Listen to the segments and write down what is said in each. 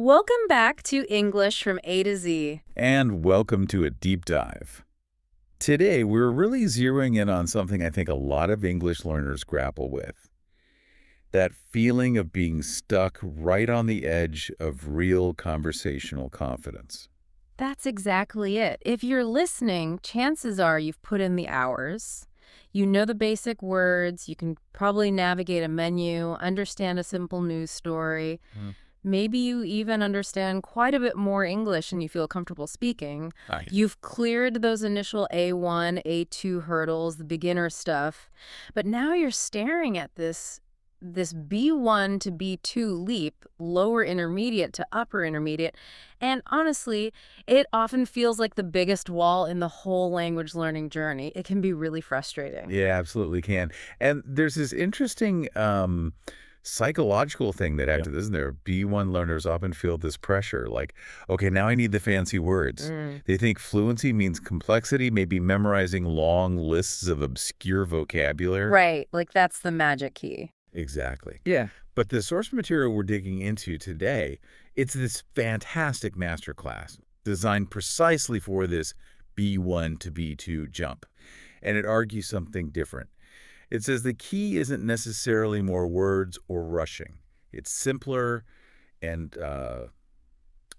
Welcome back to English from A to Z. And welcome to a deep dive. Today, we're really zeroing in on something I think a lot of English learners grapple with. That feeling of being stuck right on the edge of real conversational confidence. That's exactly it. If you're listening, chances are you've put in the hours. You know the basic words, you can probably navigate a menu, understand a simple news story. Maybe you even understand quite a bit more English and you feel comfortable speaking. Right. You've cleared those initial A1, A2 hurdles, the beginner stuff. But now you're staring at this B1 to B2 leap, lower intermediate to upper intermediate. And honestly, it often feels like the biggest wall in the whole language learning journey. It can be really frustrating. Yeah, absolutely can. And there's this interesting psychological thing that adds to this, isn't there? B1 learners often feel this pressure, like, okay, now I need the fancy words. They think fluency means complexity, maybe memorizing long lists of obscure vocabulary. Right, like that's the magic key. Exactly. Yeah. But the source material we're digging into today, it's this fantastic masterclass designed precisely for this B1 to B2 jump. And it argues something different. It says the key isn't necessarily more words or rushing. It's simpler and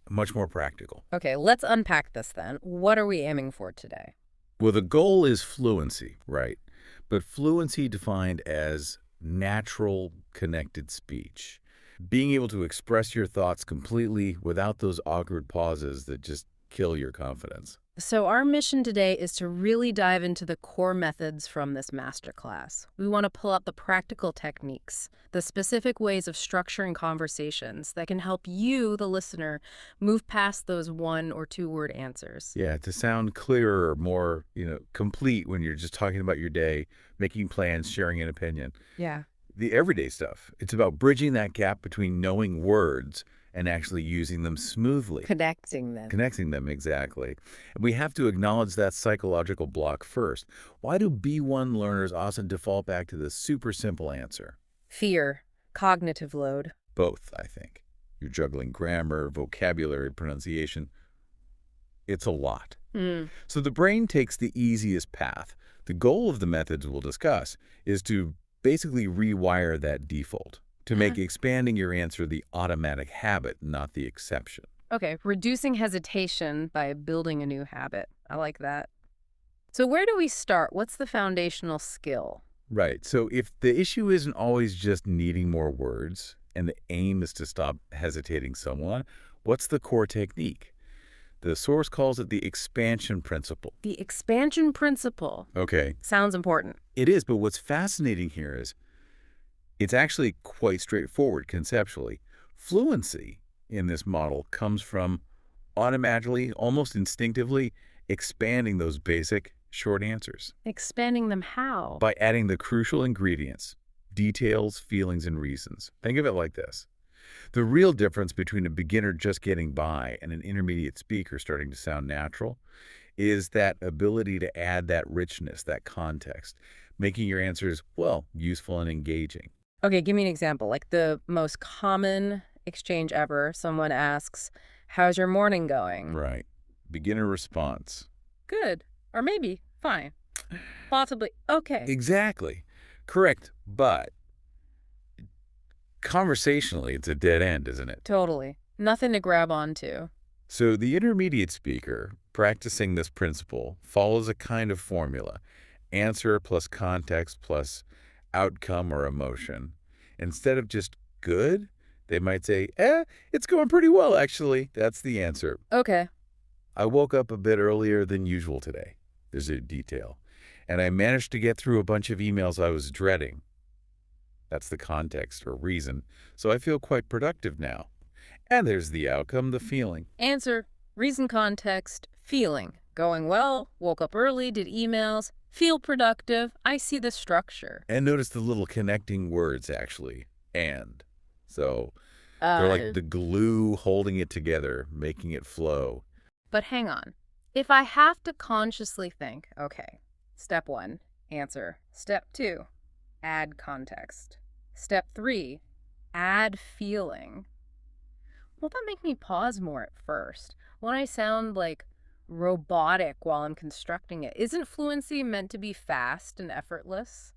much more practical. Okay, let's unpack this then. What are we aiming for today? Well, the goal is fluency, right? But fluency defined as natural, connected speech. Being able to express your thoughts completely without those awkward pauses that just kill your confidence. So our mission today is to really dive into the core methods from this masterclass. We want to pull out the practical techniques, the specific ways of structuring conversations that can help you, the listener, move past those 1 or 2 word answers. Yeah, to sound clearer, more, complete when you're just talking about your day, making plans, sharing an opinion. Yeah. The everyday stuff. It's about bridging that gap between knowing words and actually using them smoothly. Connecting them. Connecting them, exactly. And we have to acknowledge that psychological block first. Why do B1 learners often default back to the super simple answer? Fear. Cognitive load. Both, I think. You're juggling grammar, vocabulary, pronunciation. It's a lot. So the brain takes the easiest path. The goal of the methods we'll discuss is to basically rewire that default, to make expanding your answer the automatic habit, not the exception. Okay, reducing hesitation by building a new habit. I like that. So where do we start? What's the foundational skill? Right. So if the issue isn't always just needing more words and the aim is to stop hesitating somewhat, what's the core technique? The source calls it the expansion principle. The expansion principle. Okay. Sounds important. It is, but what's fascinating here is it's actually quite straightforward conceptually. Fluency in this model comes from automatically, almost instinctively, expanding those basic short answers. Expanding them how? By adding the crucial ingredients, details, feelings, and reasons. Think of it like this. The real difference between a beginner just getting by and an intermediate speaker starting to sound natural is that ability to add that richness, that context, making your answers, well, useful and engaging. Okay, give me an example. Like the most common exchange ever. Someone asks, how's your morning going? Right. Beginner response. Good. Or maybe fine. Possibly okay. Exactly. Correct. But conversationally, it's a dead end, isn't it? Totally. Nothing to grab onto. So the intermediate speaker, practicing this principle, follows a kind of formula. Answer plus context plus outcome or emotion. Instead of just good, they might say, it's going pretty well, actually. That's the answer. Okay. I woke up a bit earlier than usual today. There's a detail. And I managed to get through a bunch of emails I was dreading. That's the context or reason. So I feel quite productive now. And there's the outcome, the feeling. Answer, reason, context, feeling. Going well, woke up early, did emails, feel productive. I see the structure. And notice the little connecting words, actually. And. So they're like the glue holding it together, making it flow. But hang on. If I have to consciously think, okay, step 1, answer. Step 2, add context. Step 3, add feeling. Well, that make me pause more at first. When I sound like robotic while I'm constructing it, isn't fluency meant to be fast and effortless?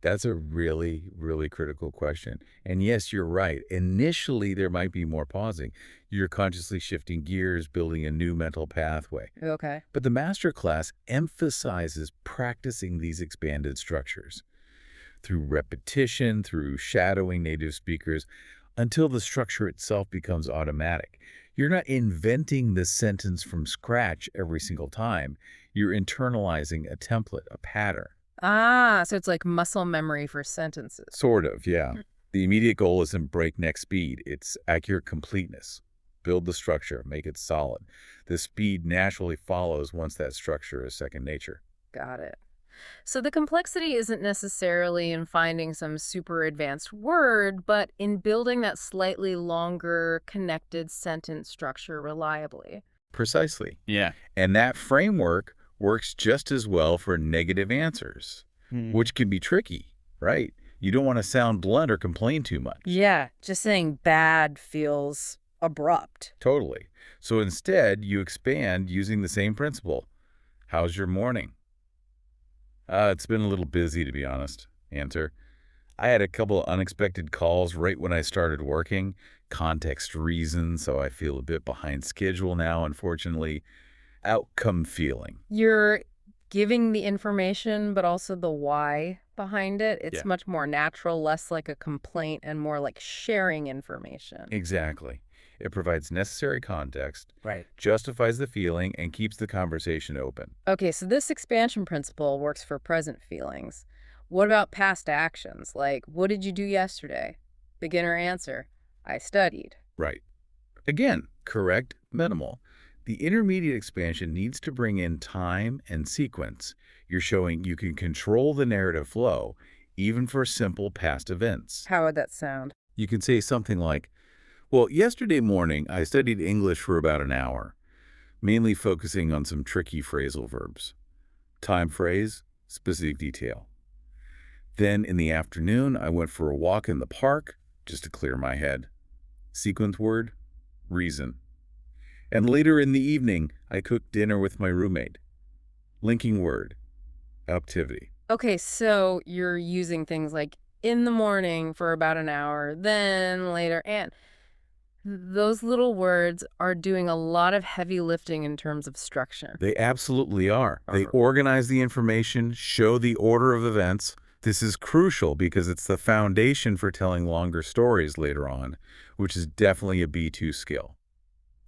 That's a really, really critical question. And yes, you're right. Initially, there might be more pausing. You're consciously shifting gears, building a new mental pathway. Okay. But the masterclass emphasizes practicing these expanded structures through repetition, through shadowing native speakers, until the structure itself becomes automatic. You're not inventing the sentence from scratch every single time. You're internalizing a template, a pattern. Ah, so it's like muscle memory for sentences. Sort of, yeah. The immediate goal isn't breakneck speed, it's accurate completeness. Build the structure, make it solid. The speed naturally follows once that structure is second nature. Got it. So the complexity isn't necessarily in finding some super advanced word, but in building that slightly longer connected sentence structure reliably. Precisely. Yeah. And that framework works just as well for negative answers, Hmm. which can be tricky, right? You don't want to sound blunt or complain too much. Yeah, just saying bad feels abrupt. Totally. So instead, you expand using the same principle. How's your morning? It's been a little busy, to be honest. Answer. I had a couple of unexpected calls right when I started working. Context reasons, so I feel a bit behind schedule now, unfortunately. Outcome feeling. You're giving the information, but also the why behind it. It's Yeah. much more natural, less like a complaint and more like sharing information. Exactly. It provides necessary context, Right. justifies the feeling, and keeps the conversation open. Okay, so this expansion principle works for present feelings. What about past actions? Like, what did you do yesterday? Beginner answer, I studied. Right. Again, correct, minimal. The intermediate expansion needs to bring in time and sequence. You're showing you can control the narrative flow, even for simple past events. How would that sound? You can say something like, well, yesterday morning I studied English for about an hour, mainly focusing on some tricky phrasal verbs. Time phrase, specific detail. Then in the afternoon, I went for a walk in the park just to clear my head. Sequence word, reason. And later in the evening, I cooked dinner with my roommate. Linking word, activity. Okay, so you're using things like in the morning for about an hour, then later, and those little words are doing a lot of heavy lifting in terms of structure. They absolutely are. They organize the information, show the order of events. This is crucial because it's the foundation for telling longer stories later on, which is definitely a B2 skill.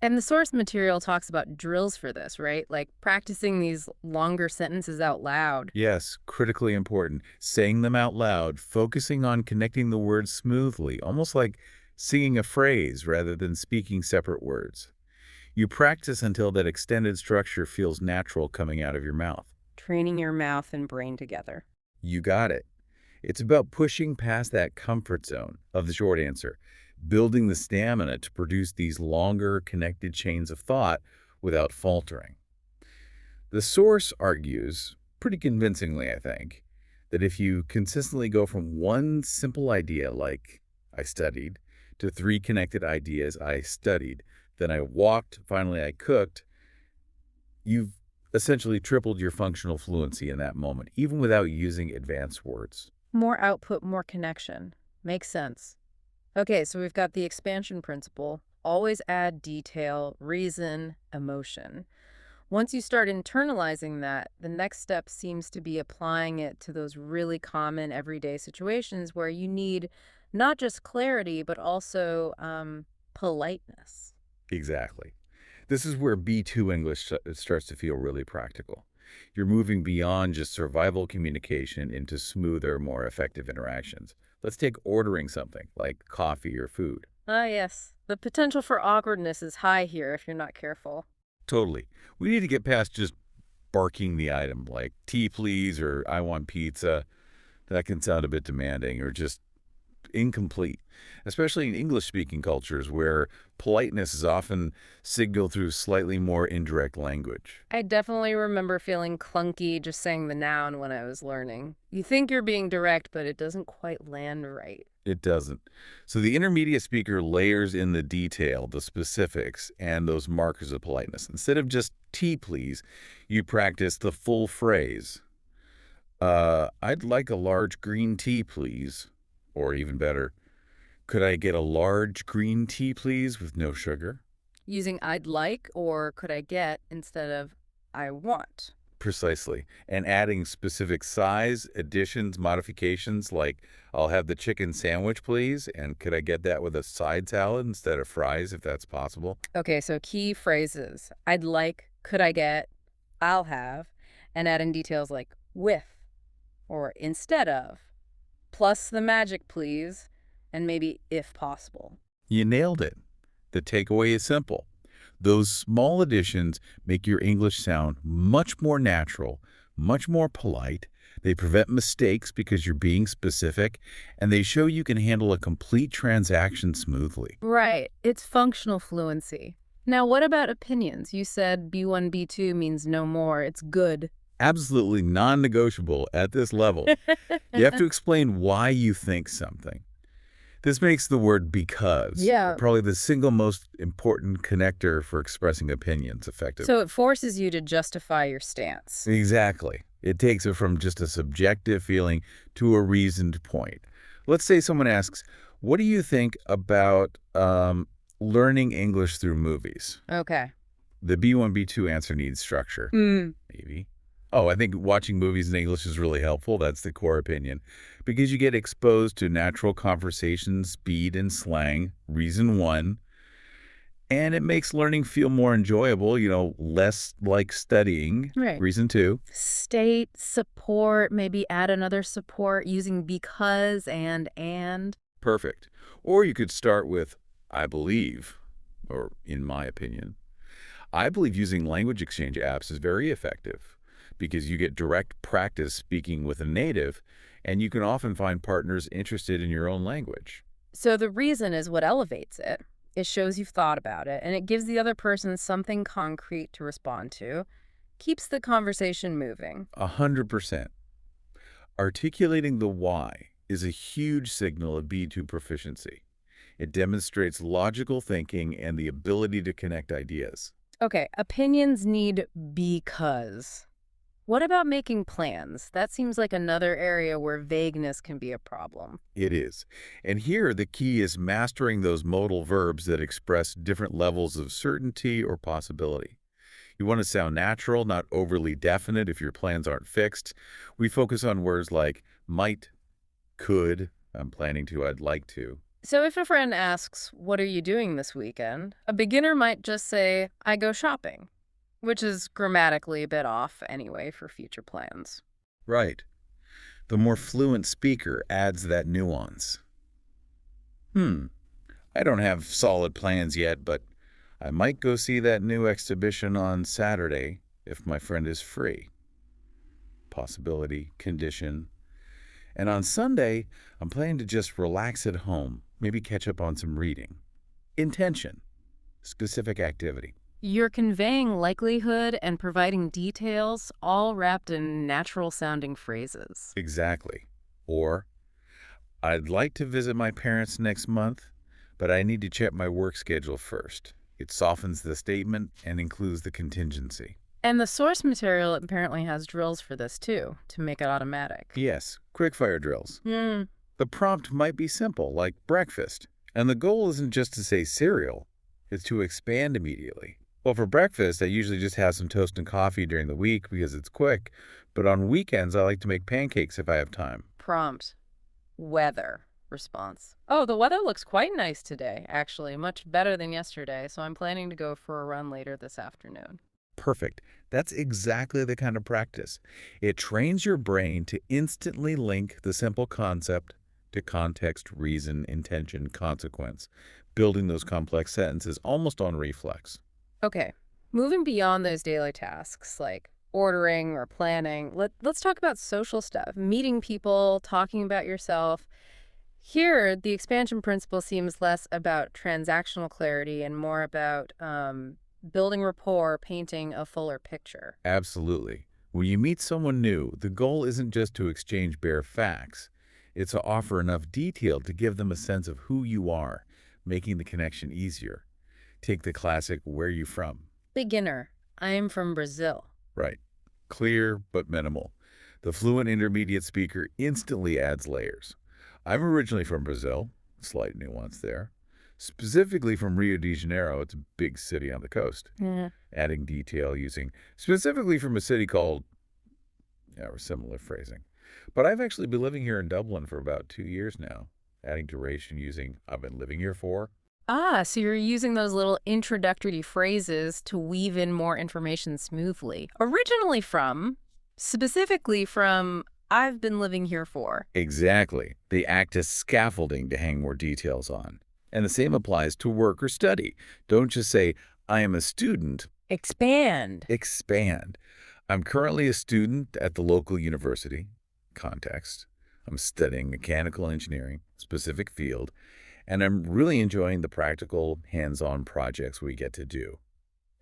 And the source material talks about drills for this, right? Like practicing these longer sentences out loud. Yes, critically important. Saying them out loud, focusing on connecting the words smoothly, almost like singing a phrase rather than speaking separate words. You practice until that extended structure feels natural coming out of your mouth. Training your mouth and brain together. You got it. It's about pushing past that comfort zone of the short answer, building the stamina to produce these longer, connected chains of thought without faltering. The source argues, pretty convincingly, I think, that if you consistently go from one simple idea, like I studied, to three connected ideas, I studied, then I walked, finally I cooked, you've essentially tripled your functional fluency in that moment, even without using advanced words. More output, more connection. Makes sense. Okay, so we've got the expansion principle. Always add detail, reason, emotion. Once you start internalizing that, the next step seems to be applying it to those really common everyday situations where you need not just clarity, but also politeness. Exactly. This is where B2 English starts to feel really practical. You're moving beyond just survival communication into smoother, more effective interactions. Let's take ordering something, like coffee or food. Ah, yes. The potential for awkwardness is high here if you're not careful. Totally. We need to get past just barking the item, like tea please or I want pizza. That can sound a bit demanding or just incomplete, especially in English-speaking cultures where politeness is often signaled through slightly more indirect language. I definitely remember feeling clunky just saying the noun when I was learning. You think you're being direct, but it doesn't quite land right. It doesn't. So the intermediate speaker layers in the detail, the specifics, and those markers of politeness. Instead of just tea, please, you practice the full phrase. I'd like a large green tea, please. Or even better, could I get a large green tea, please, with no sugar? Using I'd like or could I get instead of I want. Precisely. And adding specific size, additions, modifications, like I'll have the chicken sandwich, please, and could I get that with a side salad instead of fries, if that's possible? Okay, so key phrases. I'd like, could I get, I'll have, and add in details like with or instead of, plus the magic please, and maybe if possible. You nailed it. The takeaway is simple. Those small additions make your English sound much more natural, much more polite. They prevent mistakes because you're being specific, and they show you can handle a complete transaction smoothly. Right, it's functional fluency. Now, what about opinions? You said B1, B2 means no more, it's good. Absolutely non-negotiable at this level. You have to explain why you think something. This makes the word because Yeah. probably the single most important connector for expressing opinions effectively. So it forces you to justify your stance. Exactly. It takes it from just a subjective feeling to a reasoned point. Let's say someone asks, what do you think about learning English through movies? Okay. The B1, B2 answer needs structure, maybe. Oh, I think watching movies in English is really helpful. That's the core opinion. Because you get exposed to natural conversation, speed, and slang, reason one. And it makes learning feel more enjoyable, less like studying, Right. reason two. State, support, maybe add another support using because and. Perfect. Or you could start with, I believe, or in my opinion. I believe using language exchange apps is very effective because you get direct practice speaking with a native, and you can often find partners interested in your own language. So the reason is what elevates it. It shows you've thought about it, and it gives the other person something concrete to respond to, keeps the conversation moving. 100%. Articulating the why is a huge signal of B2 proficiency. It demonstrates logical thinking and the ability to connect ideas. Okay, opinions need because. What about making plans? That seems like another area where vagueness can be a problem. It is. And here, the key is mastering those modal verbs that express different levels of certainty or possibility. You want to sound natural, not overly definite if your plans aren't fixed. We focus on words like might, could, I'm planning to, I'd like to. So if a friend asks, what are you doing this weekend? A beginner might just say, I go shopping, which is grammatically a bit off anyway for future plans. Right. The more fluent speaker adds that nuance. I don't have solid plans yet, but I might go see that new exhibition on Saturday if my friend is free. Possibility, condition. And on Sunday, I'm planning to just relax at home, maybe catch up on some reading. Intention, specific activity. You're conveying likelihood and providing details, all wrapped in natural-sounding phrases. Exactly. Or, I'd like to visit my parents next month, but I need to check my work schedule first. It softens the statement and includes the contingency. And the source material apparently has drills for this too, to make it automatic. Yes, quick-fire drills. The prompt might be simple, like breakfast. And the goal isn't just to say cereal, it's to expand immediately. Well, for breakfast, I usually just have some toast and coffee during the week because it's quick. But on weekends, I like to make pancakes if I have time. Prompt. Weather. Response. Oh, the weather looks quite nice today, actually, much better than yesterday, so I'm planning to go for a run later this afternoon. Perfect. That's exactly the kind of practice. It trains your brain to instantly link the simple concept to context, reason, intention, consequence, building those complex sentences almost on reflex. Okay, moving beyond those daily tasks like ordering or planning, let's talk about social stuff, meeting people, talking about yourself. Here, the expansion principle seems less about transactional clarity and more about building rapport, painting a fuller picture. Absolutely. When you meet someone new, the goal isn't just to exchange bare facts. It's to offer enough detail to give them a sense of who you are, making the connection easier. Take the classic, "Where you from?" Beginner. I'm from Brazil. Right. Clear but minimal. The fluent intermediate speaker instantly adds layers. I'm originally from Brazil, slight nuance there. Specifically from Rio de Janeiro, it's a big city on the coast. Yeah. Adding detail using specifically from a city called, yeah, or similar phrasing. But I've actually been living here in Dublin for about 2 years now. Adding duration using "I've been living here for." Ah, so you're using those little introductory phrases to weave in more information smoothly. Originally from, specifically from, I've been living here for. Exactly. They act as scaffolding to hang more details on. And the same applies to work or study. Don't just say, "I am a student." Expand. Expand. "I'm currently a student at the local university." Context. "I'm studying mechanical engineering, specific field, and I'm really enjoying the practical, hands-on projects we get to do."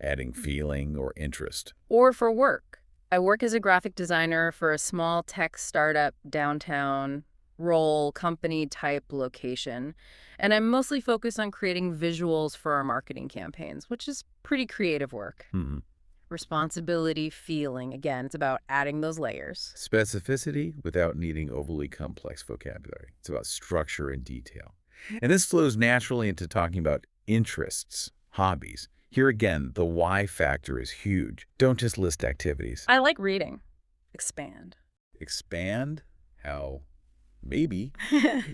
Adding feeling or interest. Or for work. I work as a graphic designer for a small tech startup downtown, role, company type location. And I'm mostly focused on creating visuals for our marketing campaigns, which is pretty creative work. Hmm. Responsibility, feeling. Again, it's about adding those layers. Specificity without needing overly complex vocabulary. It's about structure and detail. And this flows naturally into talking about interests, hobbies. Here again, the why factor is huge. Don't just list activities. I like reading. Expand. Expand? How? Maybe.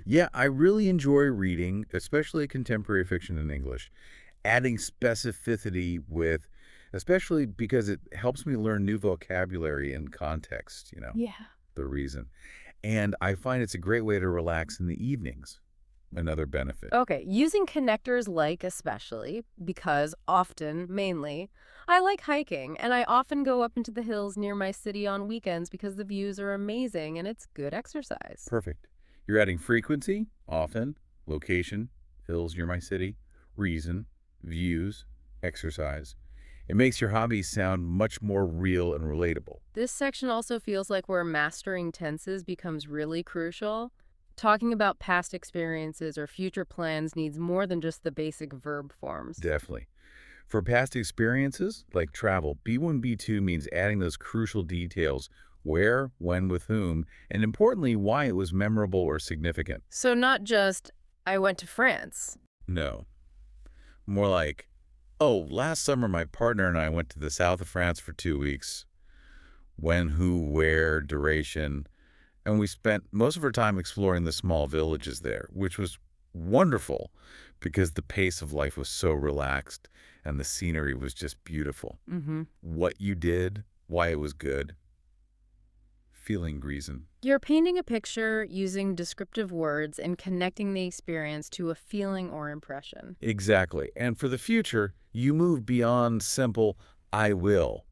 Yeah, I really enjoy reading, especially contemporary fiction in English. Adding specificity with, especially because it helps me learn new vocabulary and context, Yeah. the reason. And I find it's a great way to relax in the evenings. Another benefit. Okay, using connectors like especially, because often, mainly, I like hiking, and I often go up into the hills near my city on weekends because the views are amazing and it's good exercise. Perfect. You're adding frequency, often, location, hills near my city, reason, views, exercise. It makes your hobbies sound much more real and relatable. This section also feels like where mastering tenses becomes really crucial. Talking about past experiences or future plans needs more than just the basic verb forms. Definitely. For past experiences, like travel, B1, B2 means adding those crucial details: where, when, with whom, and importantly, why it was memorable or significant. So not just, I went to France. No. More like, "Oh, last summer my partner and I went to the south of France for 2 weeks." When, who, where, duration. And we spent most of our time exploring the small villages there, which was wonderful because the pace of life was so relaxed and the scenery was just beautiful. Mm-hmm. What you did, why it was good, feeling reason. You're painting a picture using descriptive words and connecting the experience to a feeling or impression. Exactly. And for the future, you move beyond simple "I will."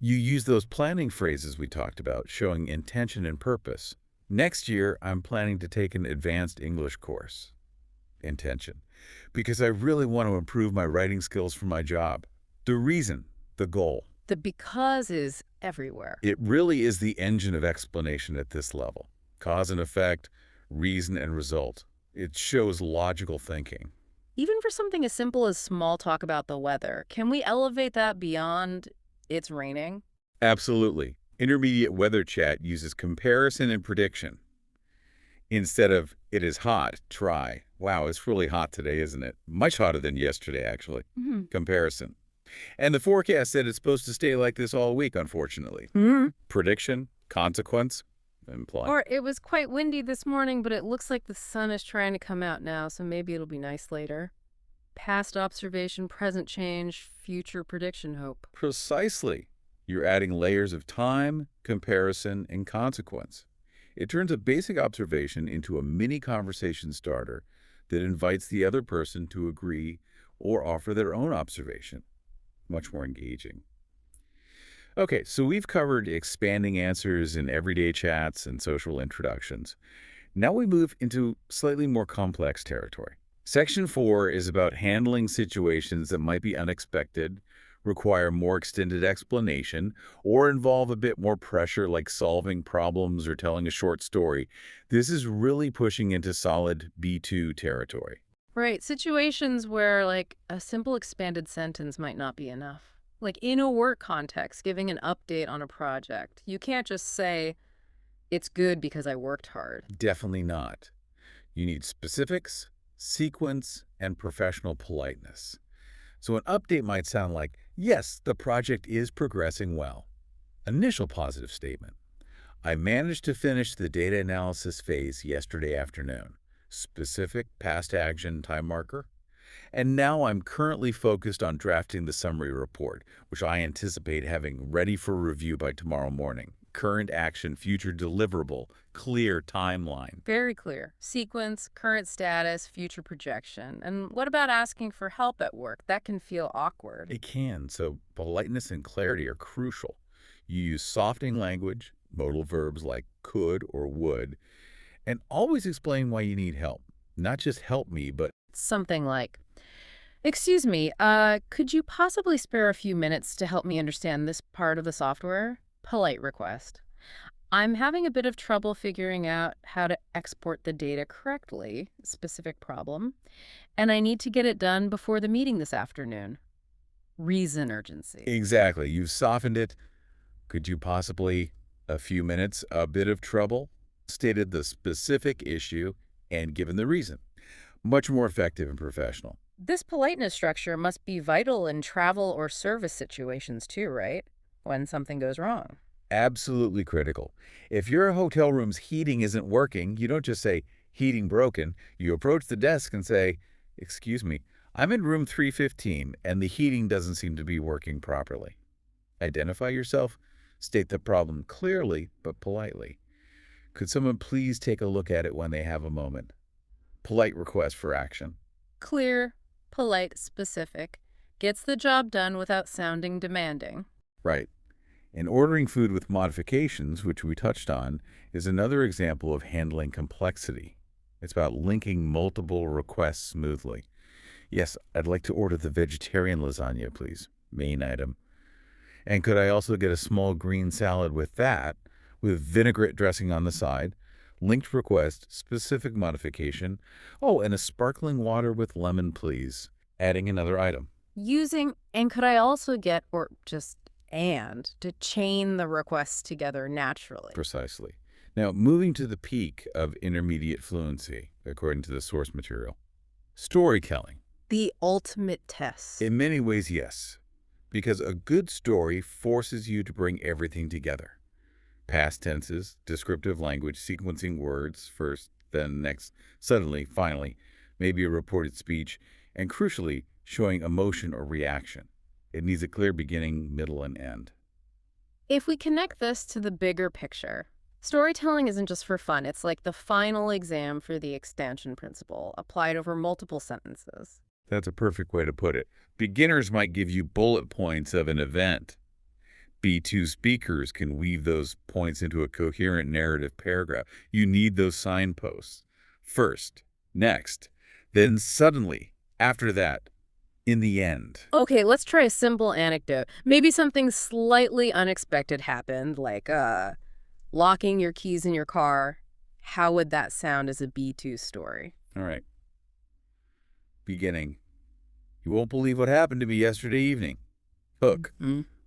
You use those planning phrases we talked about, showing intention and purpose. Next year, I'm planning to take an advanced English course. Intention. Because I really want to improve my writing skills for my job. The reason, the goal. The because is everywhere. It really is the engine of explanation at this level. Cause and effect, reason and result. It shows logical thinking. Even for something as simple as small talk about the weather, can we elevate that beyond it's raining? Absolutely. Intermediate weather chat uses comparison and prediction. Instead of "it is hot," try "wow, it's really hot today, isn't it?" Much hotter than yesterday, actually. Mm-hmm. Comparison. And the forecast said it's supposed to stay like this all week, unfortunately. Mm-hmm. Prediction, consequence, imply. Or it was quite windy this morning, but it looks like the sun is trying to come out now, so maybe it'll be nice later. Past observation, present change, future prediction hope. Precisely. You're adding layers of time, comparison, and consequence. It turns a basic observation into a mini conversation starter that invites the other person to agree or offer their own observation. Much more engaging. Okay, so we've covered expanding answers in everyday chats and social introductions. Now we move into slightly more complex territory. Section 4 is about handling situations that might be unexpected, require more extended explanation, or involve a bit more pressure like solving problems or telling a short story, this is really pushing into solid B2 territory. Right, situations where, like, a simple expanded sentence might not be enough. Like, in a work context, giving an update on a project. You can't just say, it's good because I worked hard. Definitely not. You need specifics, sequence, and professional politeness. So an update might sound like, yes, the project is progressing well. Initial positive statement. I managed to finish the data analysis phase yesterday afternoon. Specific past action time marker. And now I'm currently focused on drafting the summary report, which I anticipate having ready for review by tomorrow morning. Current action, future deliverable, clear timeline. Very clear. Sequence, current status, future projection. And what about asking for help at work? That can feel awkward. It can, so politeness and clarity are crucial. You use softening language, modal verbs like could or would, and always explain why you need help. Not just help me, but Something like, excuse me, could you possibly spare a few minutes to help me understand this part of the software? Polite request. I'm having a bit of trouble figuring out how to export the data correctly, specific problem, and I need to get it done before the meeting this afternoon. Reason urgency. exactly. You've softened it. Could you possibly, a few minutes, a bit of trouble? Stated the specific issue and given the reason. Much more effective and professional. This politeness structure must be vital in travel or service situations too, right? When something goes wrong. Absolutely critical. If your hotel room's heating isn't working, you don't just say, heating broken. You approach the desk and say, excuse me, I'm in room 315 and the heating doesn't seem to be working properly. Identify yourself, state the problem clearly but politely. Could someone please take a look at it when they have a moment? Polite request for action. Clear, polite, specific. Gets the job done without sounding demanding. Right. And ordering food with modifications, which we touched on, is another example of handling complexity. It's about linking multiple requests smoothly. Yes, I'd like to order the vegetarian lasagna, please. Main item. And could I also get a small green salad with that, with vinaigrette dressing on the side? Linked request, specific modification. Oh, and a sparkling water with lemon, please. Adding another item. Using, and could I also get, or just to chain the requests together naturally. Precisely. Now, moving to the peak of intermediate fluency, according to the source material. Storytelling. The ultimate test. In many ways, yes. Because a good story forces you to bring everything together. Past tenses, descriptive language, sequencing words first, then next, suddenly, finally, maybe a reported speech, and crucially, showing emotion or reaction. It needs a clear beginning, middle, and end. If we connect this to the bigger picture, storytelling isn't just for fun. It's like the final exam for the expansion principle, applied over multiple sentences. That's a perfect way to put it. Beginners might give you bullet points of an event. B2 speakers can weave those points into a coherent narrative paragraph. You need those signposts. First, next, then suddenly, after that, in the end. Okay, let's try a simple anecdote. Maybe something slightly unexpected happened, like locking your keys in your car. How would that sound as a B2 story? All right. Beginning. You won't believe what happened to me yesterday evening. Hook.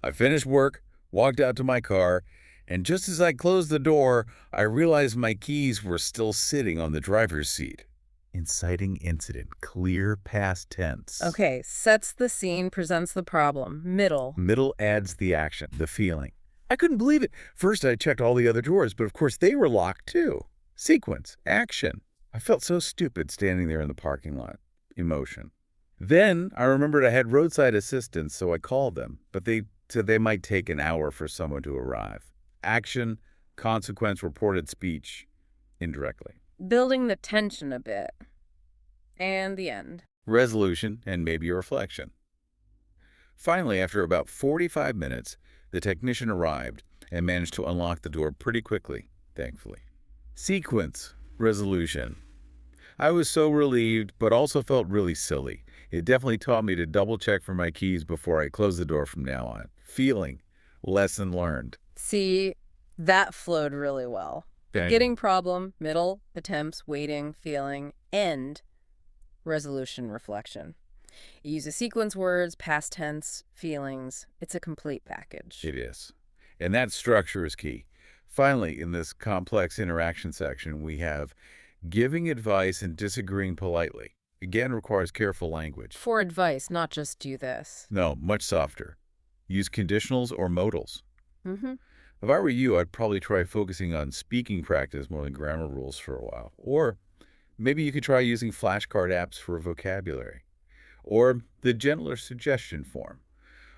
I finished work, walked out to my car, and just as I closed the door, I realized my keys were still sitting on the driver's seat. Inciting incident. Clear past tense. Okay, sets the scene, presents the problem. Middle. Middle adds the action, the feeling. I couldn't believe it. First, I checked all the other drawers, but of course they were locked too. Sequence. Action. I felt so stupid standing there in the parking lot. Emotion. Then I remembered I had roadside assistance, so I called them, but they said they might take an hour for someone to arrive. Action, consequence, reported speech, indirectly. Building the tension a bit. And the end. Resolution and maybe a reflection. Finally, after about 45 minutes, the technician arrived and managed to unlock the door pretty quickly, thankfully. Sequence, resolution. I was so relieved, but also felt really silly. It definitely taught me to double-check for my keys before I close the door from now on. Feeling. Lesson learned. See, that flowed really well. Thank you. Beginning problem, middle, attempts, waiting, feeling, end, resolution, reflection. You use the sequence words, past tense, feelings. It's a complete package. It is. And that structure is key. Finally, in this complex interaction section, we have giving advice and disagreeing politely. Again, requires careful language. For advice, not just do this. No, much softer. Use conditionals or modals. Mm-hmm. If I were you, I'd probably try focusing on speaking practice more than grammar rules for a while. Or maybe you could try using flashcard apps for vocabulary. Or the gentler suggestion form.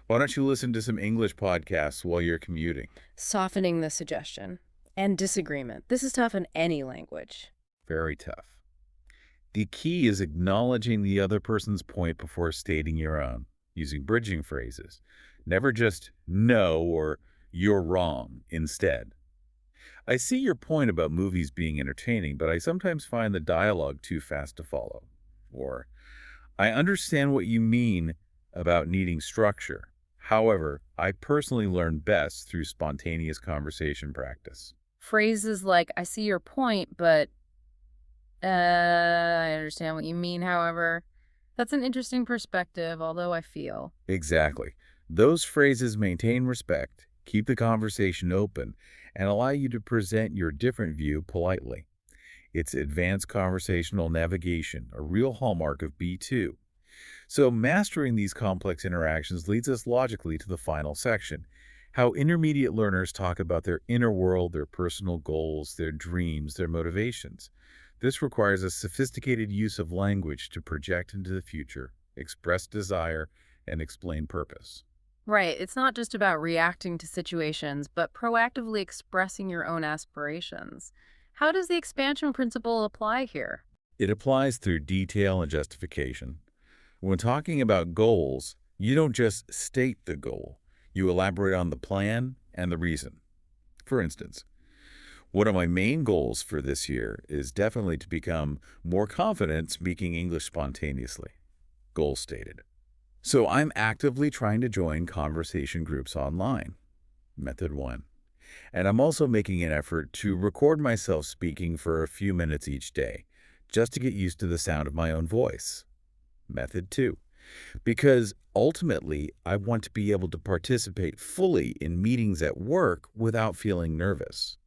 Why don't you listen to some English podcasts while you're commuting? Softening the suggestion. And disagreement. This is tough in any language. Very tough. The key is acknowledging the other person's point before stating your own, using bridging phrases. Never just no or you're wrong instead. I see your point about movies being entertaining, but I sometimes find the dialogue too fast to follow. Or, I understand what you mean about needing structure. However, I personally learn best through spontaneous conversation practice. Phrases like, I see your point, but I understand what you mean, however. That's an interesting perspective, although I feel. Exactly. Those phrases maintain respect, keep the conversation open, and allow you to present your different view politely. It's advanced conversational navigation, a real hallmark of B2. So mastering these complex interactions leads us logically to the final section, how intermediate learners talk about their inner world, their personal goals, their dreams, their motivations. This requires a sophisticated use of language to project into the future, express desire, and explain purpose. Right. It's not just about reacting to situations, but proactively expressing your own aspirations. How does the expansion principle apply here? It applies through detail and justification. When talking about goals, you don't just state the goal. You elaborate on the plan and the reason. For instance, one of my main goals for this year is definitely to become more confident speaking English spontaneously. Goal stated. So I'm actively trying to join conversation groups online. Method 1. And I'm also making an effort to record myself speaking for a few minutes each day, just to get used to the sound of my own voice. Method 2. Because ultimately, I want to be able to participate fully in meetings at work without feeling nervous.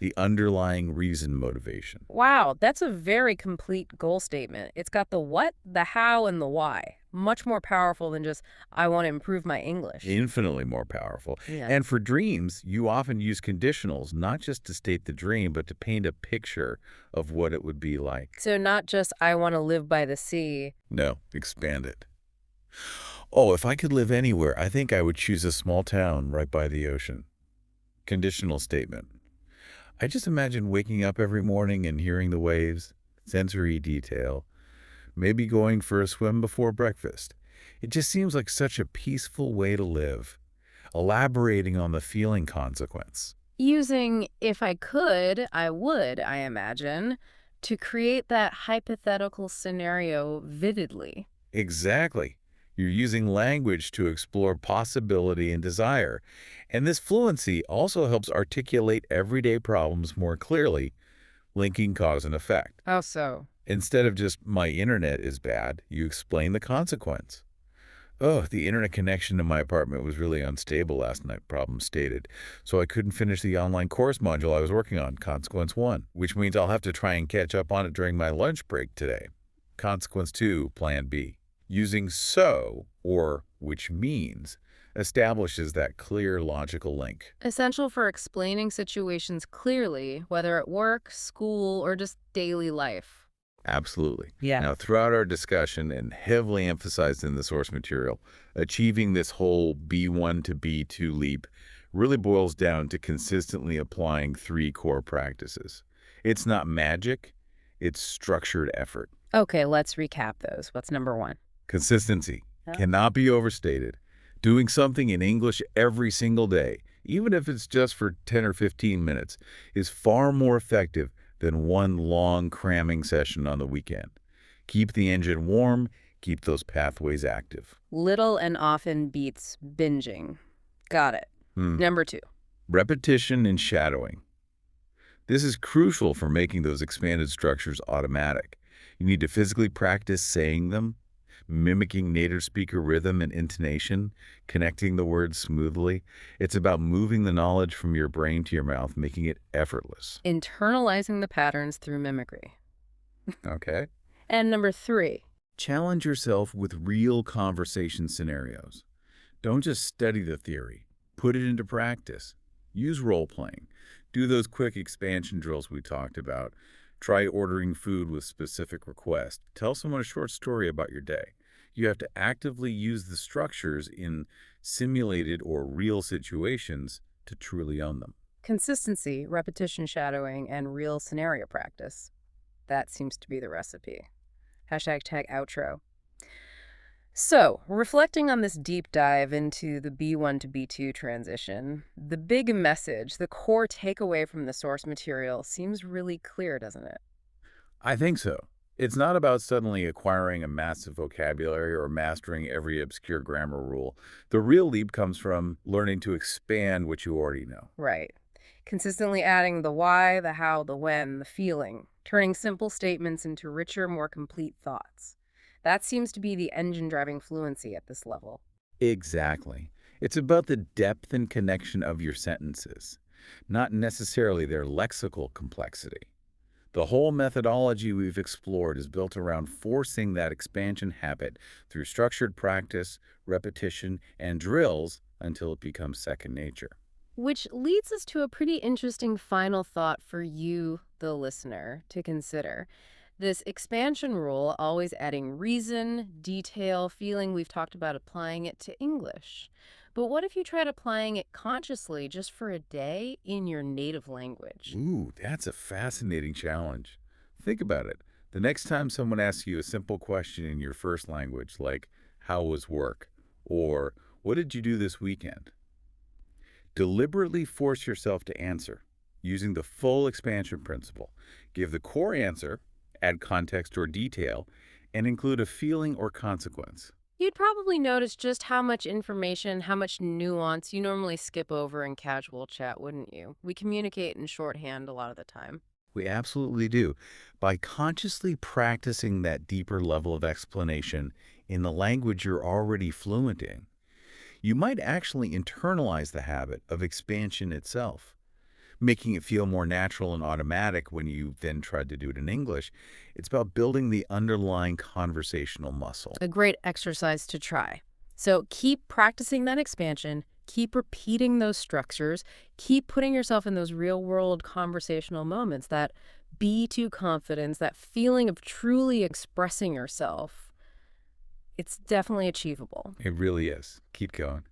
The underlying reason motivation. Wow, that's a very complete goal statement. It's got the what, the how, and the why. Much more powerful than just, I want to improve my English. Infinitely more powerful. Yeah. And for dreams, you often use conditionals, not just to state the dream, but to paint a picture of what it would be like. So not just, I want to live by the sea. No, expand it. Oh, if I could live anywhere, I think I would choose a small town right by the ocean. Conditional statement. I just imagine waking up every morning and hearing the waves, sensory detail, maybe going for a swim before breakfast. It just seems like such a peaceful way to live, elaborating on the feeling consequence. Using, if I could, I would, I imagine, to create that hypothetical scenario vividly. Exactly. You're using language to explore possibility and desire. And this fluency also helps articulate everyday problems more clearly, linking cause and effect. How so? Instead of just, my internet is bad, you explain the consequence. Oh, the internet connection in my apartment was really unstable last night, problem stated. So I couldn't finish the online course module I was working on, consequence 1, which means I'll have to try and catch up on it during my lunch break today. Consequence 2, plan B. Using so, or which means, establishes that clear logical link. Essential for explaining situations clearly, whether at work, school, or just daily life. Absolutely. Yeah. Now, throughout our discussion and heavily emphasized in the source material, achieving this whole B1 to B2 leap really boils down to consistently applying 3 core practices. It's not magic, it's structured effort. Okay, let's recap those. What's number 1? Consistency Yeah. cannot be overstated. Doing something in English every single day, even if it's just for 10 or 15 minutes, is far more effective than one long cramming session on the weekend. Keep the engine warm, Keep those pathways active. Little and often beats binging. Got it. Hmm. Number 2. Repetition and shadowing. This is crucial for making those expanded structures automatic. You need to physically practice saying them, mimicking native speaker rhythm and intonation, connecting the words smoothly. It's about moving the knowledge from your brain to your mouth, making it effortless. Internalizing the patterns through mimicry. Okay? And number 3. Challenge yourself with real conversation scenarios. Don't just study the theory. Put it into practice. Use role-playing. Do those quick expansion drills we talked about. Try ordering food with specific requests. Tell someone a short story about your day. You have to actively use the structures in simulated or real situations to truly own them. Consistency, repetition shadowing, and real scenario practice. That seems to be the recipe. #tag outro. So, reflecting on this deep dive into the B1 to B2 transition, the big message, the core takeaway from the source material seems really clear, doesn't it? I think so. It's not about suddenly acquiring a massive vocabulary or mastering every obscure grammar rule. The real leap comes from learning to expand what you already know. Right. Consistently adding the why, the how, the when, the feeling, turning simple statements into richer, more complete thoughts. That seems to be the engine driving fluency at this level. Exactly. It's about the depth and connection of your sentences, not necessarily their lexical complexity. The whole methodology we've explored is built around forcing that expansion habit through structured practice, repetition, and drills until it becomes second nature. Which leads us to a pretty interesting final thought for you, the listener, to consider. This expansion rule, always adding reason, detail, feeling, we've talked about applying it to English. But what if you tried applying it consciously just for a day in your native language? Ooh, that's a fascinating challenge. Think about it. The next time someone asks you a simple question in your first language, like, how was work? Or, what did you do this weekend? Deliberately force yourself to answer using the full expansion principle. Give the core answer, add context or detail, and include a feeling or consequence. You'd probably notice just how much information, how much nuance you normally skip over in casual chat, wouldn't you? We communicate in shorthand a lot of the time. We absolutely do. By consciously practicing that deeper level of explanation in the language you're already fluent in, you might actually internalize the habit of expansion itself, making it feel more natural and automatic when you then try to do it in English. It's about building the underlying conversational muscle. A great exercise to try. So keep practicing that expansion, keep repeating those structures, keep putting yourself in those real-world conversational moments, that B2 confidence, that feeling of truly expressing yourself. It's definitely achievable. It really is. Keep going.